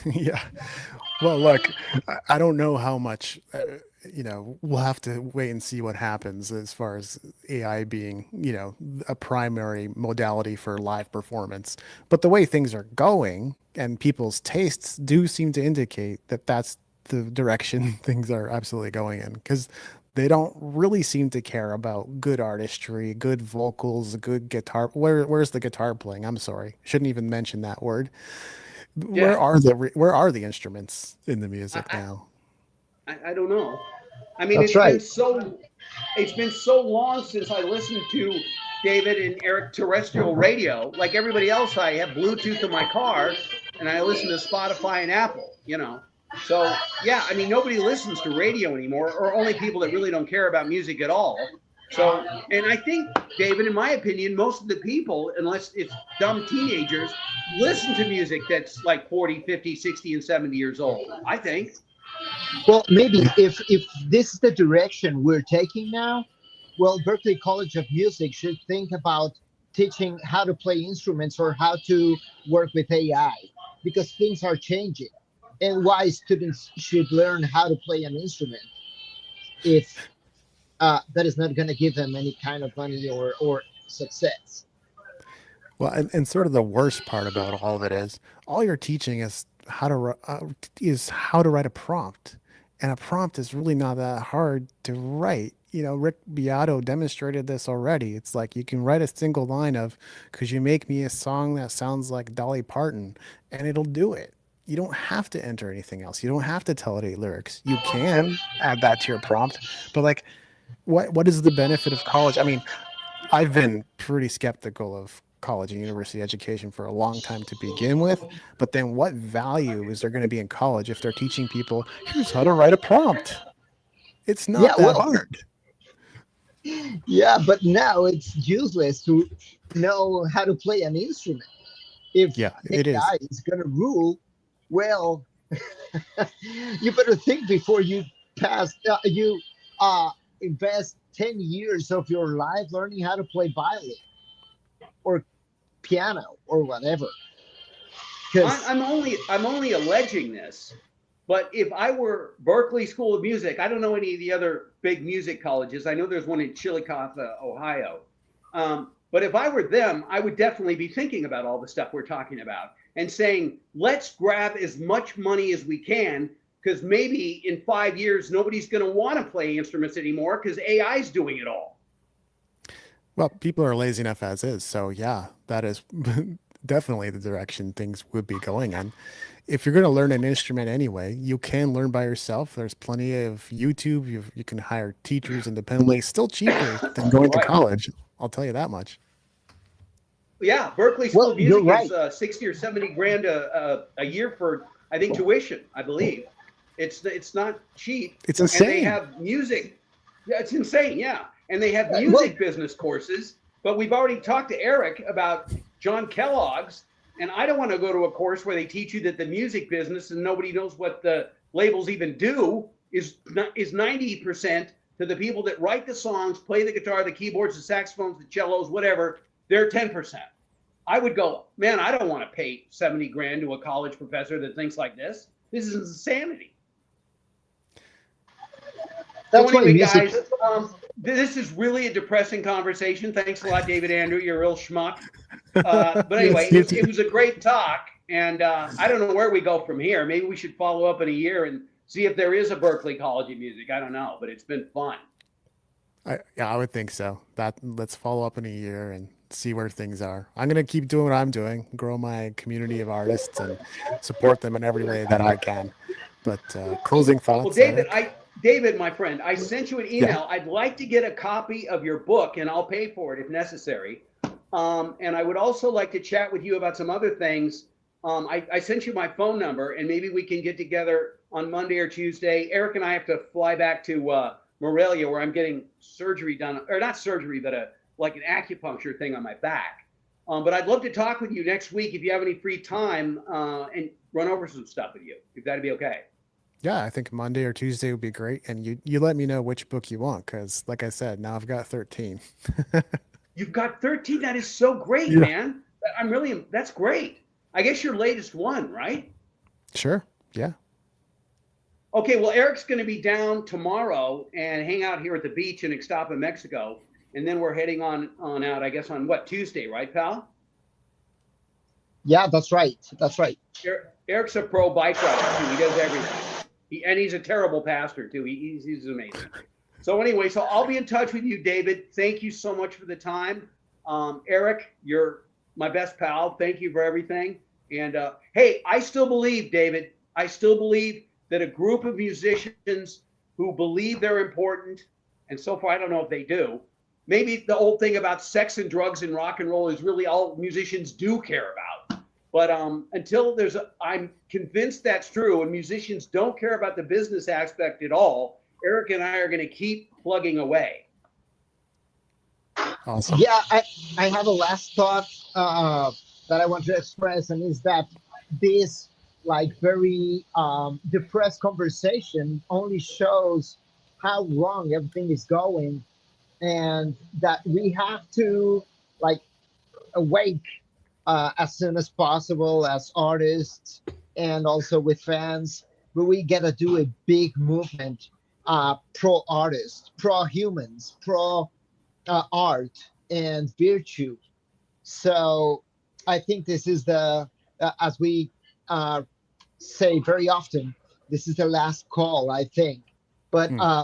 Yeah. Well, look, I don't know how much, we'll have to wait and see what happens as far as AI being, a primary modality for live performance. But the way things are going and people's tastes do seem to indicate that that's the direction things are absolutely going in, because they don't really seem to care about good artistry, good vocals, good guitar. Where's the guitar playing? I'm sorry. Shouldn't even mention that word. Yeah. Where are the instruments in the music now? I don't know. I mean, That's right. It's been so long since I listened to David and Eric terrestrial radio. Like everybody else, I have Bluetooth in my car and I listen to Spotify and Apple, So yeah, I mean, nobody listens to radio anymore, or only people that really don't care about music at all. So, and I think, David, in my opinion, most of the people, unless it's dumb teenagers, listen to music that's like 40, 50, 60, and 70 years old, I think. Well, maybe if this is the direction we're taking now, well, Berkeley College of Music should think about teaching how to play instruments or how to work with AI, because things are changing. And why students should learn how to play an instrument if that is not going to give them any kind of money or success. Well, and sort of the worst part about all of it is all you're teaching is how to write a prompt, and a prompt is really not that hard to write. Rick Beato demonstrated this already. It's like you can write a single line of, "Could you make me a song that sounds like Dolly Parton?" and it'll do it. You don't have to enter anything else. You don't have to tell it 8 lyrics. You can add that to your prompt, but like, what is the benefit of college? I mean, I've been pretty skeptical of college and university education for a long time to begin with, but then what value is there going to be in college if they're teaching people, here's how to write a prompt? It's not that hard. Yeah, but now it's useless to know how to play an instrument. If it AI is going to rule, well, you better think before you invest 10 years of your life learning how to play violin or piano or whatever. I'm only alleging this, but if I were Berkeley School of Music, I don't know any of the other big music colleges. I know there's one in Chillicothe, Ohio. But if I were them, I would definitely be thinking about all the stuff we're talking about and saying, let's grab as much money as we can, because maybe in 5 years, nobody's going to want to play instruments anymore because AI is doing it all. Well, people are lazy enough as is. So yeah, that is definitely the direction things would be going in. If you're going to learn an instrument anyway, you can learn by yourself. There's plenty of YouTube. You can hire teachers independently. It's still cheaper than going to college. I'll tell you that much. Yeah, Berkeley School of Music is 60 or 70 grand a year for, I think, tuition, I believe. It's not cheap. It's insane. And they have music. Yeah, it's insane, yeah. And they have music business courses. But we've already talked to Eric about John Kellogg's, and I don't want to go to a course where they teach you that the music business, and nobody knows what the labels even do, is 90% to the people that write the songs, play the guitar, the keyboards, the saxophones, the cellos, whatever. They're 10%. I would go, man, I don't want to pay 70 grand to a college professor that thinks like this. This is insanity. That's so anyway, guys, this is really a depressing conversation. Thanks a lot, David Andrew. You're a real schmuck. But anyway, it was a great talk. And I don't know where we go from here. Maybe we should follow up in a year and see if there is a Berkeley College of Music. I don't know, but it's been fun. I would think so. Let's follow up in a year and see where things are. I'm going to keep doing what I'm doing, grow my community of artists and support them in every way that I can. But closing thoughts. Well, David, my friend, I sent you an email. Yeah. I'd like to get a copy of your book, and I'll pay for it if necessary. And I would also like to chat with you about some other things. I sent you my phone number, and maybe we can get together on Monday or Tuesday. Eric and I have to fly back to Morelia, where I'm getting surgery done, or not surgery, but like an acupuncture thing on my back. But I'd love to talk with you next week if you have any free time and run over some stuff with you, if that'd be okay. Yeah, I think Monday or Tuesday would be great. And you let me know which book you want, because like I said, now I've got 13. You've got 13? That is so great, man. That's great. I guess your latest one, right? Sure, yeah. Okay, well, Eric's going to be down tomorrow and hang out here at the beach in Ixtapa, Mexico. And then we're heading on out, I guess, on Tuesday, right, pal? Yeah, that's right. That's right. Eric's a pro bike rider, too. He does everything. And he's a terrible pastor, too. He's amazing. So anyway, I'll be in touch with you, David. Thank you so much for the time. Eric, you're my best pal. Thank you for everything. And hey, I still believe, David, that a group of musicians who believe they're important, and so far I don't know if they do, maybe the old thing about sex and drugs and rock and roll is really all musicians do care about. But until I'm convinced that's true, and musicians don't care about the business aspect at all, Eric and I are going to keep plugging away. Awesome. Yeah, I have a last thought that I want to express, and is that this like very depressed conversation only shows how wrong everything is going, and that we have to like awake as soon as possible as artists and also with fans. But we gotta do a big movement, pro artists, pro humans, pro art and virtue. So I think this is as we uh, say very often, this is the last call, I think. But Hmm.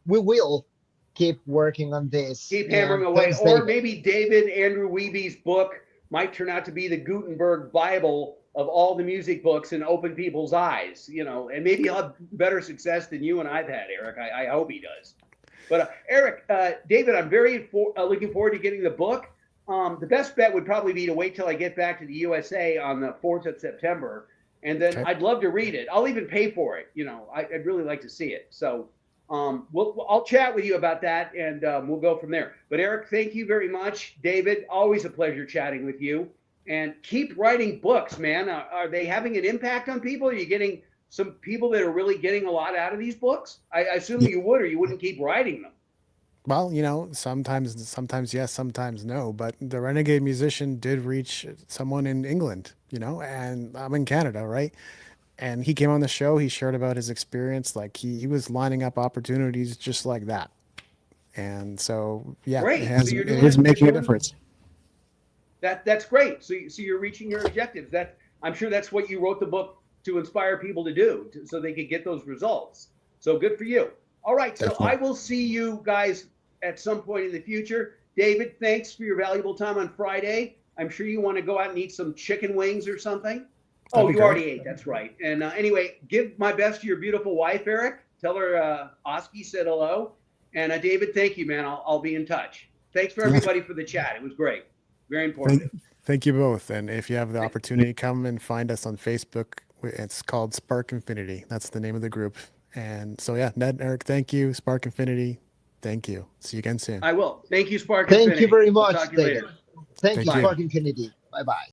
we will keep working on this. Keep And hammering away. thanks, Or David. maybe David Andrew Wiebe's book might turn out to be the Gutenberg Bible of all the music books and open people's eyes, and maybe he'll have better success than you and I've had, Eric. I hope he does. But Eric, David, I'm very looking forward to getting the book. The best bet would probably be to wait till I get back to the USA on the 4th of September. And then Okay. I'd love to read it. I'll even pay for it. I'd really like to see it. So I'll chat with you about that, and we'll go from there. But Eric, thank you very much. David, always a pleasure chatting with you. And keep writing books, man. Are they having an impact on people? Are you getting some people that are really getting a lot out of these books? I assume you would, or you wouldn't keep writing them. Well, sometimes yes, sometimes no. But the Renegade Musician did reach someone in England, and I'm in Canada, right? And he came on the show. He shared about his experience. Like he was lining up opportunities just like that. And so, yeah, Great. it So you're it doing is making a doing- difference. That's great. So you're reaching your objectives. I'm sure that's what you wrote the book to inspire people to do, so they could get those results. So good for you. All right. So Definitely. I will see you guys at some point in the future. David, thanks for your valuable time on Friday. I'm sure you want to go out and eat some chicken wings or something. That'd be You great. already ate. That's right. And anyway, give my best to your beautiful wife, Eric. Tell her Oski said hello. And David, thank you, man. I'll be in touch. Thanks for everybody for the chat. It was great. Very informative. Thank you both. And if you have the opportunity, come and find us on Facebook. It's called Spark Infinity. That's the name of the group. And so, yeah, Ned, Eric, thank you. Spark Infinity, thank you. See you again soon. I will. Thank you, Spark Thank Infinity. you very We'll much, talk to you David. later. Thank you, Thank you. Spark Infinity. Bye bye.